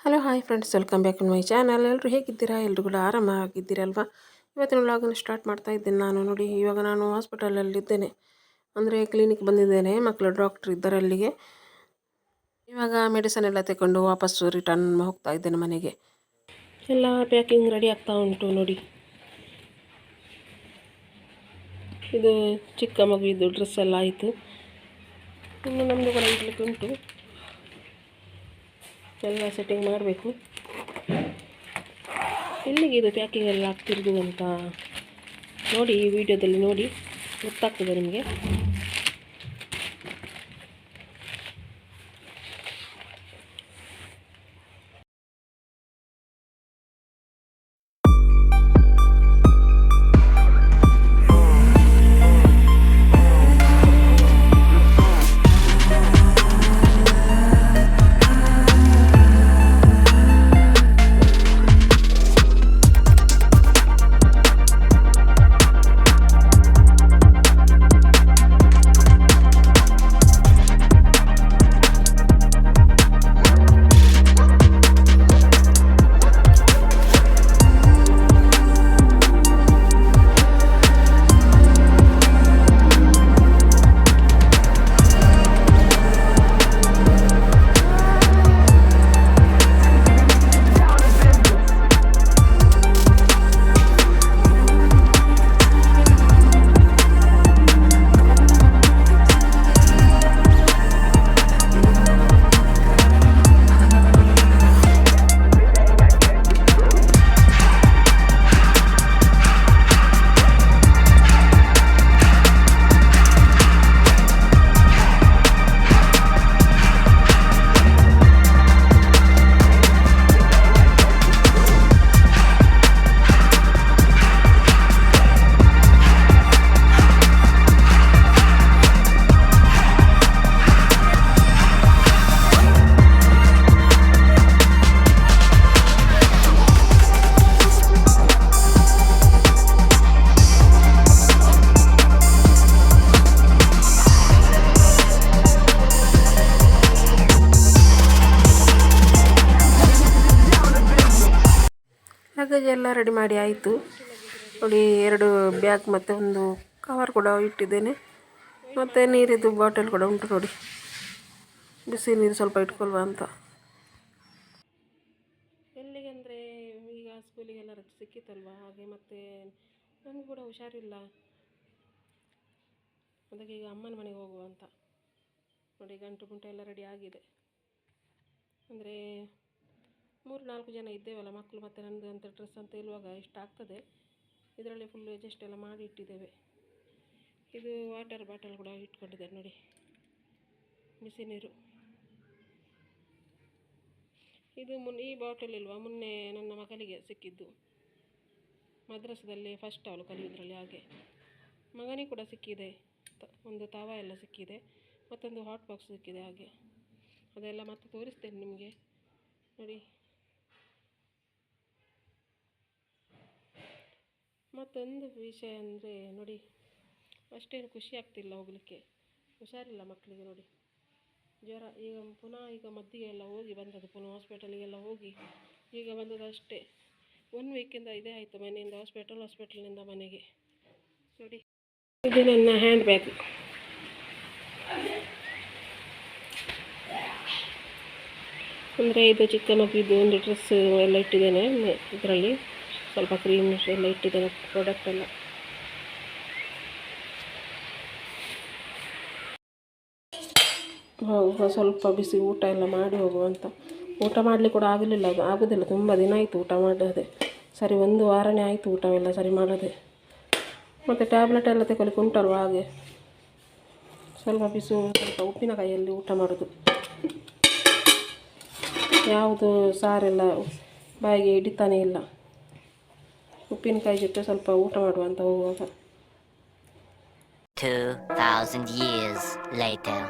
Hello hi friends, welcome back to my channel. ಎಲ್ಲರೂ ಹೇಗಿದ್ದೀರಾ? ಎಲ್ಲರೂ ಕೂಡ ಆರಾಮಾಗಿದ್ದೀರಲ್ವಾ? ಇವತ್ತಿನ ವ್ಲಾಗನ್ನು ಸ್ಟಾರ್ಟ್ ಮಾಡ್ತಾ ಇದ್ದೇನೆ ನಾನು. ನೋಡಿ, ಇವಾಗ ನಾನು ಹಾಸ್ಪಿಟಲಲ್ಲಿದ್ದೇನೆ, ಅಂದರೆ ಕ್ಲಿನಿಕ್ ಬಂದಿದ್ದೇನೆ. ಮಕ್ಕಳು ಡಾಕ್ಟ್ರ್ ಇದ್ದಾರೆ ಅಲ್ಲಿಗೆ. ಇವಾಗ ಮೆಡಿಸನ್ ಎಲ್ಲ ತಗೊಂಡು ವಾಪಸ್ಸು ರಿಟರ್ನ್ ಹೋಗ್ತಾ ಇದ್ದೇನೆ ಮನೆಗೆ. ಎಲ್ಲ ಪ್ಯಾಕಿಂಗ್ ರೆಡಿ ಆಗ್ತಾ ಉಂಟು. ನೋಡಿ, ಇದು ಚಿಕ್ಕ ಮಗುವಿದ್ದು ಡ್ರೆಸ್ ಎಲ್ಲ ಆಯಿತು. ಇನ್ನು ನಮ್ಮದು ಕೂಡ ಇಡ್ಲಿಕ್ಕೆ ಉಂಟು, ಎಲ್ಲ ಸೆಟ್ಟಿಂಗ್ ಮಾಡಬೇಕು. ಎಲ್ಲಿಗೆ ಇದು ಪ್ಯಾಕಿಂಗ್ ಎಲ್ಲ ಆಗ್ತಿರೋದು ಅಂತ ನೋಡಿ, ಈ ವಿಡಿಯೋದಲ್ಲಿ ನೋಡಿ ಗೊತ್ತಾಗ್ತದೆ ನಿಮಗೆ. ಲಗೇಜ್ ಎಲ್ಲ ರೆಡಿ ಮಾಡಿ ಆಯಿತು. ನೋಡಿ, 2 ಬ್ಯಾಗ್ ಮತ್ತು ಒಂದು ಕವರ್ ಕೂಡ ಇಟ್ಟಿದ್ದೇನೆ. ಮತ್ತು ನೀರಿದ್ದು ಬಾಟಲ್ ಕೂಡ ಉಂಟು. ನೋಡಿ, ಬಿಸಿ ನೀರು ಸ್ವಲ್ಪ ಇಟ್ಕೊಳ್ವಾ ಅಂತ. ಎಲ್ಲಿಗೆ ಅಂದರೆ ಈಗ ಸ್ಕೂಲಿಗೆಲ್ಲ ರಜೆ ಸಿಕ್ಕಿತ್ತಲ್ವ, ಹಾಗೆ ಮತ್ತು ನನಗೂ ಕೂಡ ಹುಷಾರಿಲ್ಲ, ಅದಕ್ಕೆ ಈಗ ಅಮ್ಮನ ಮನೆಗೆ ಹೋಗುವ ಅಂತ. ನೋಡಿ, ಗಂಟು ಗುಂಟು ಎಲ್ಲ ರೆಡಿ ಆಗಿದೆ. ಅಂದರೆ 3-4 ಜನ ಇದ್ದೇವಲ್ಲ, ಮಕ್ಕಳು ಮತ್ತು ನನ್ನದು ಅಂತ ಡ್ರೆಸ್ ಅಂತ ಇರುವಾಗ ಇಷ್ಟ ಆಗ್ತದೆ. ಇದರಲ್ಲಿ ಫುಲ್ಲು ಅಡ್ಜಸ್ಟ್ ಎಲ್ಲ ಮಾಡಿ ಇಟ್ಟಿದ್ದೇವೆ. ಇದು ವಾಟರ್ ಬಾಟಲ್ ಕೂಡ ಇಟ್ಕೊಂಡಿದ್ದಾರೆ ನೋಡಿ, ಬಿಸಿ ನೀರು. ಇದು ಈ ಬಾಟಲ್ ಇಲ್ವಾ, ಮೊನ್ನೆ ನನ್ನ ಮಗಳಿಗೆ ಸಿಕ್ಕಿದ್ದು, ಮದ್ರಸದಲ್ಲಿ ಫಸ್ಟ್ ಅವಳು ಕಲಿಯೋದ್ರಲ್ಲಿ. ಹಾಗೆ ಮಗನಿಗೆ ಕೂಡ ಸಿಕ್ಕಿದೆ, ಒಂದು ತವ ಎಲ್ಲ ಸಿಕ್ಕಿದೆ, ಮತ್ತೊಂದು ಹಾಟ್ ಬಾಕ್ಸ್ ಸಿಕ್ಕಿದೆ. ಹಾಗೆ ಅದೆಲ್ಲ ಮತ್ತೆ ತೋರಿಸ್ತೇನೆ ನಿಮಗೆ. ನೋಡಿ, ಮತ್ತೊಂದು ವಿಷಯ ಅಂದರೆ ನೋಡಿ, ಅಷ್ಟೇನು ಖುಷಿ ಆಗ್ತಿಲ್ಲ ಹೋಗಲಿಕ್ಕೆ, ಹುಷಾರಿಲ್ಲ ಮಕ್ಕಳಿಗೆ. ನೋಡಿ, ಜ್ವರ. ಈಗ ಪುನಃ ಈಗ ಮದ್ದಿಗೆ ಎಲ್ಲ ಹೋಗಿ ಬಂದದ್ದು, ಪುನಃ ಹಾಸ್ಪಿಟಲಿಗೆಲ್ಲ ಹೋಗಿ ಈಗ ಬಂದದ್ದು ಅಷ್ಟೇ. 1 ವೀಕಿಂದ ಇದೇ ಆಯಿತು, ಮನೆಯಿಂದ ಹಾಸ್ಪಿಟಲ್ನಿಂದ ಮನೆಗೆ. ನೋಡಿ, ಇದು ನನ್ನ ಹ್ಯಾಂಡ್ ಬ್ಯಾಗ್. ಅಂದರೆ ಇದು ಚಿಕ್ಕ ಮಗುವಿದ್ದು ಒಂದು ಡ್ರೆಸ್ ಎಲ್ಲ ಇಟ್ಟಿದ್ದೇನೆ ಇದರಲ್ಲಿ, ಸ್ವಲ್ಪ ಕ್ರೀಮ್ ಎಲ್ಲ ಇಟ್ಟಿದ್ದೇನೆ, ಪ್ರಾಡಕ್ಟ್ ಎಲ್ಲ. ಸ್ವಲ್ಪ ಬಿಸಿ ಊಟ ಎಲ್ಲ ಮಾಡಿ ಹೋಗುವಂತ. ಊಟ ಮಾಡಲಿಕ್ಕೆ ಕೂಡ ಆಗೋದಿಲ್ಲ, ತುಂಬ ದಿನ ಆಯಿತು ಊಟ ಮಾಡದೆ. ಸರಿ 1 ವಾರನೇ ಆಯಿತು ಊಟವೆಲ್ಲ ಸರಿ ಮಾಡದೆ. ಮತ್ತು ಟ್ಯಾಬ್ಲೆಟ್ ಎಲ್ಲ ತಗೊಳ್ಳಿಕ್ಕೆ ಉಂಟಲ್ವ, ಹಾಗೆ ಸ್ವಲ್ಪ ಬಿಸಿ, ಸ್ವಲ್ಪ ಉಪ್ಪಿನಕಾಯಿಯಲ್ಲಿ ಊಟ ಮಾಡೋದು. ಯಾವುದು ಸಾರೆಲ್ಲ ಬಾಯಿಗೆ ಹಿಡಿತಾನೆ ಇಲ್ಲ. ಉಪ್ಪಿನಕಾಯಿ ಜೊತೆ ಸ್ವಲ್ಪ ಊಟ ಮಾಡುವಂತ ಹೋಗುವಾಗ. 2000 years later.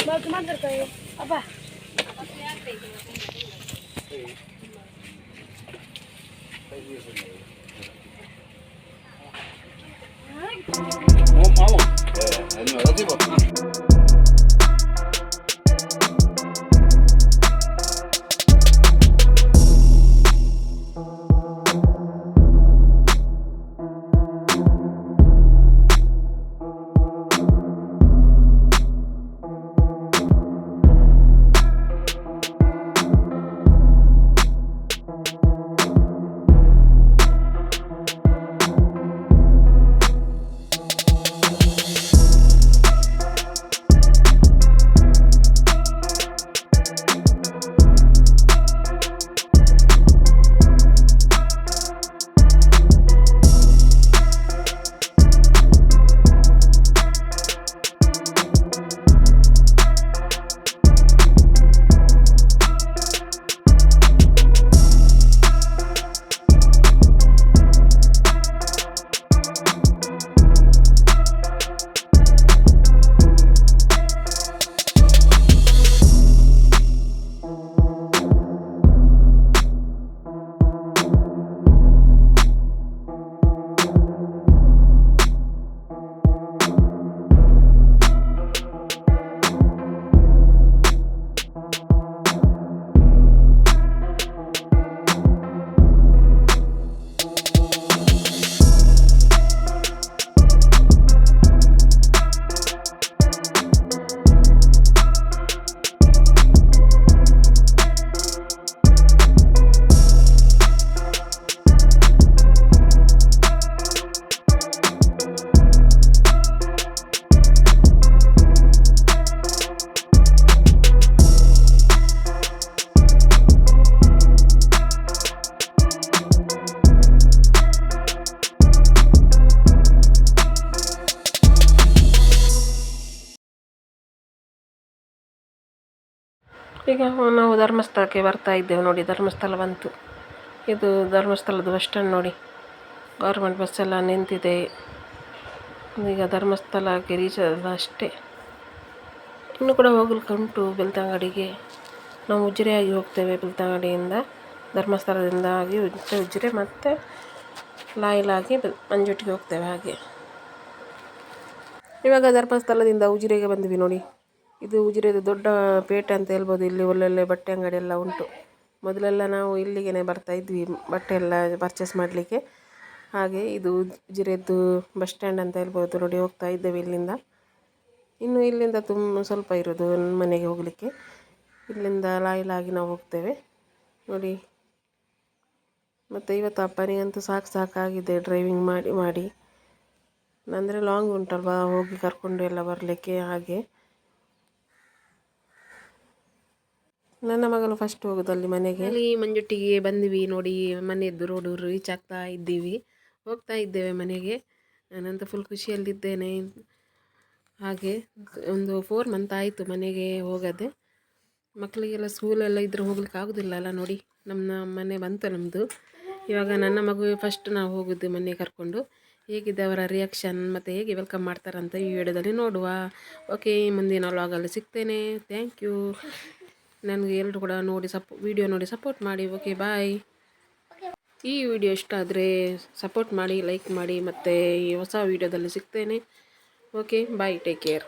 Vamos. No, lo tipo. ಈಗ ನಾವು ಧರ್ಮಸ್ಥಳಕ್ಕೆ ಬರ್ತಾ ಇದ್ದೇವೆ ನೋಡಿ. ಧರ್ಮಸ್ಥಳ ಬಂತು. ಇದು ಧರ್ಮಸ್ಥಳದ ಬಸ್ ಸ್ಟ್ಯಾಂಡ್ ನೋಡಿ. ಗೌರ್ಮೆಂಟ್ ಬಸ್ ಎಲ್ಲ ನಿಂತಿದೆ. ಈಗ ಧರ್ಮಸ್ಥಳಕ್ಕೆ ರೀಚ್ ಆದ ಅಷ್ಟೇ. ಇನ್ನು ಕೂಡ ಹೋಗ್ಲಿಕ್ಕೆ ಉಂಟು ಬೆಳ್ತಂಗಡಿಗೆ. ನಾವು ಉಜಿರೆಯಾಗಿ ಹೋಗ್ತೇವೆ ಬೆಳ್ತಂಗಡಿಯಿಂದ. ಧರ್ಮಸ್ಥಳದಿಂದ ಆಗಿ ಉಜಿರೆ ಮತ್ತು ಲಾಯಿಲಾಗಿ ಮಂಜುಟ್ಟಿಗೆ ಹೋಗ್ತೇವೆ. ಹಾಗೆ ಇವಾಗ ಧರ್ಮಸ್ಥಳದಿಂದ ಉಜಿರೆಗೆ ಬಂದ್ವಿ ನೋಡಿ. ಇದು ಉಜಿರೆದು ದೊಡ್ಡ ಪೇಟೆ ಅಂತ ಹೇಳ್ಬೋದು. ಇಲ್ಲಿ ಒಳ್ಳೊಳ್ಳೆ ಬಟ್ಟೆ ಅಂಗಡಿ ಎಲ್ಲ ಉಂಟು. ಮೊದಲೆಲ್ಲ ನಾವು ಇಲ್ಲಿಗೆ ಬರ್ತಾ ಇದ್ವಿ ಬಟ್ಟೆ ಎಲ್ಲ ಪರ್ಚೇಸ್ ಮಾಡಲಿಕ್ಕೆ. ಹಾಗೆ ಇದು ಉಜಿರೆದ್ದು ಬಸ್ ಸ್ಟ್ಯಾಂಡ್ ಅಂತ ಹೇಳ್ಬೋದು ನೋಡಿ. ಹೋಗ್ತಾ ಇದ್ದೇವೆ ಇಲ್ಲಿಂದ. ಇನ್ನು ಇಲ್ಲಿಂದ ಸ್ವಲ್ಪ ಇರೋದು ಮನೆಗೆ ಹೋಗಲಿಕ್ಕೆ. ಇಲ್ಲಿಂದ ಲಾಯಿಲಾಗಿ ನಾವು ಹೋಗ್ತೇವೆ ನೋಡಿ. ಮತ್ತು ಇವತ್ತು ಅಪ್ಪನಿಗಂತೂ ಸಾಕಾಗಿದೆ ಡ್ರೈವಿಂಗ್ ಮಾಡಿ ಮಾಡಿ. ಅಂದರೆ ಲಾಂಗ್ ಉಂಟಲ್ವ, ಹೋಗಿ ಕರ್ಕೊಂಡು ಎಲ್ಲ ಬರಲಿಕ್ಕೆ. ಹಾಗೆ ನನ್ನ ಮಗಳು ಫಸ್ಟ್ ಹೋಗೋದಲ್ಲಿ ಮನೆಗೆ. ಅಲ್ಲಿ ಮಂಜುಟ್ಟಿಗೆ ಬಂದ್ವಿ ನೋಡಿ. ಮನೆಯದ್ದು ರೋಡು ರೀಚ್ ಆಗ್ತಾ ಇದ್ದೀವಿ. ಹೋಗ್ತಾ ಇದ್ದೇವೆ ಮನೆಗೆ. ನಾನಂತೂ ಫುಲ್ ಖುಷಿಯಲ್ಲಿದ್ದೇನೆ. ಹಾಗೆ ಒಂದು 4 ಮಂತ್ ಆಯಿತು ಮನೆಗೆ ಹೋಗದೆ. ಮಕ್ಕಳಿಗೆಲ್ಲ ಸ್ಕೂಲೆಲ್ಲ ಇದ್ದರೆ ಹೋಗ್ಲಿಕ್ಕೆ ಆಗೋದಿಲ್ಲ ಅಲ್ಲ ನೋಡಿ. ನಮ್ಮ ಮನೆ ಬಂತು ನಮ್ಮದು. ಇವಾಗ ನನ್ನ ಮಗು ಫಸ್ಟ್ ನಾವು ಹೋಗೋದು ಮನೆ ಕರ್ಕೊಂಡು. ಹೇಗಿದೆ ಅವರ ರಿಯಾಕ್ಷನ್ ಮತ್ತು ಹೇಗೆ ವೆಲ್ಕಮ್ ಮಾಡ್ತಾರಂತ ಈ ವಿಡಿಯೋದಲ್ಲಿ ನೋಡುವ. ಓಕೆ, ಮುಂದಿನ ವ್ಲಾಗಲ್ಲಿ ಸಿಗ್ತೇನೆ. Thank you. ನನಗೆ ಎಲ್ಲರೂ ಕೂಡ ನೋಡಿ ವಿಡಿಯೋ ನೋಡಿ ಸಪೋರ್ಟ್ ಮಾಡಿ. ಓಕೆ, ಬಾಯ್. ಈ ವಿಡಿಯೋ ಇಷ್ಟ ಆದರೆ ಸಪೋರ್ಟ್ ಮಾಡಿ, ಲೈಕ್ ಮಾಡಿ. ಮತ್ತು ಈ ಹೊಸ ವಿಡಿಯೋದಲ್ಲಿ ಸಿಗ್ತೇನೆ. Okay, bye. Take care.